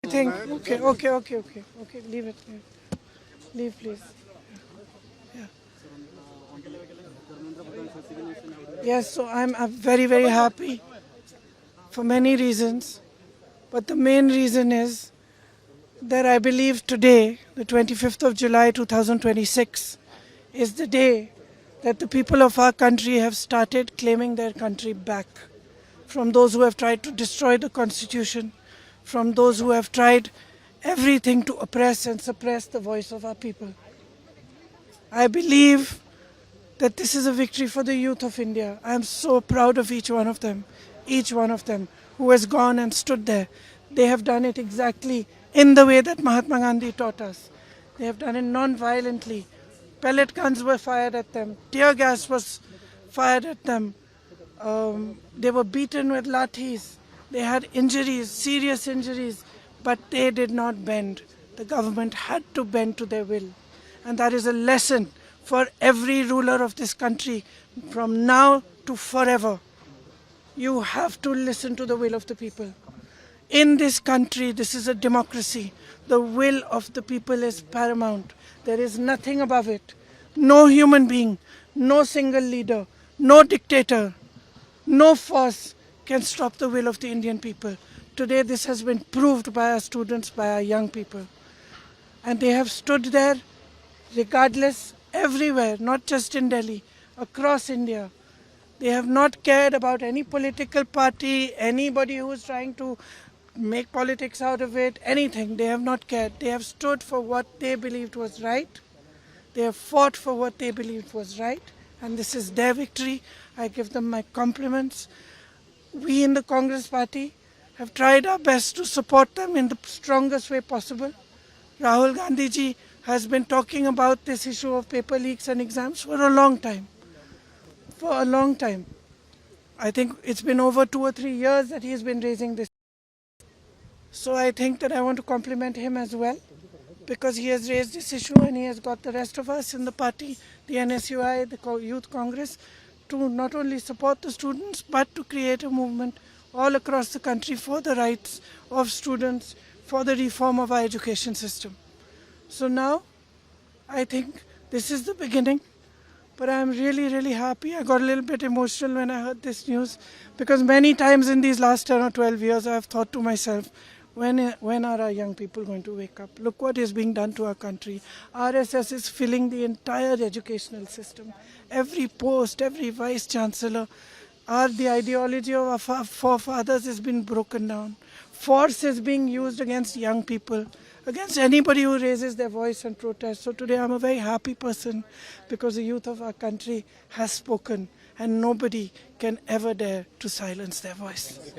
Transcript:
think, okay, leave it. Leave, please. Yeah. Yes, so I'm very, very happy for many reasons. But the main reason is that I believe today, the 25th of July 2026, is the day that the people of our country have started claiming their country back from those who have tried to destroy the constitution, from those who have tried everything to oppress and suppress the voice of our people. I believe that this is a victory for the youth of India. I am so proud of each one of them who has gone and stood there. They have done it exactly in the way that Mahatma Gandhi taught us. They have done it non-violently. Pellet guns were fired at them. Tear gas was fired at them. They were beaten with lathis. They had injuries, serious injuries, but they did not bend. The government had to bend to their will. And that is a lesson for every ruler of this country from now to forever. You have to listen to the will of the people. In this country, this is a democracy. The will of the people is paramount. There is nothing above it. No human being, no single leader, no dictator, no force can stop the will of the Indian people. Today, this has been proved by our students, by our young people. And they have stood there regardless, everywhere, not just in Delhi, across India. They have not cared about any political party, anybody who is trying to make politics out of it, anything. They have not cared. They have stood for what they believed was right. They have fought for what they believed was right. And this is their victory. I give them my compliments. We in the Congress party have tried our best to support them in the strongest way possible. Rahul Gandhi ji has been talking about this issue of paper leaks and exams for a long time. For a long time. I think it's been over 2 or 3 years that he has been raising this. So I think that I want to compliment him as well, because he has raised this issue and he has got the rest of us in the party, the NSUI, the Youth Congress, to not only support the students but to create a movement all across the country for the rights of students, for the reform of our education system. So now I think this is the beginning. But I'm really, really happy. I got a little bit emotional when I heard this news, because many times in these last 10 or 12 years, I've thought to myself, when are our young people going to wake up? Look what is being done to our country. RSS is filling the entire educational system. Every post, every vice chancellor, the ideology of our forefathers has been broken down. Force is being used against young people, against anybody who raises their voice and protest. So today I'm a very happy person, because the youth of our country has spoken and nobody can ever dare to silence their voice.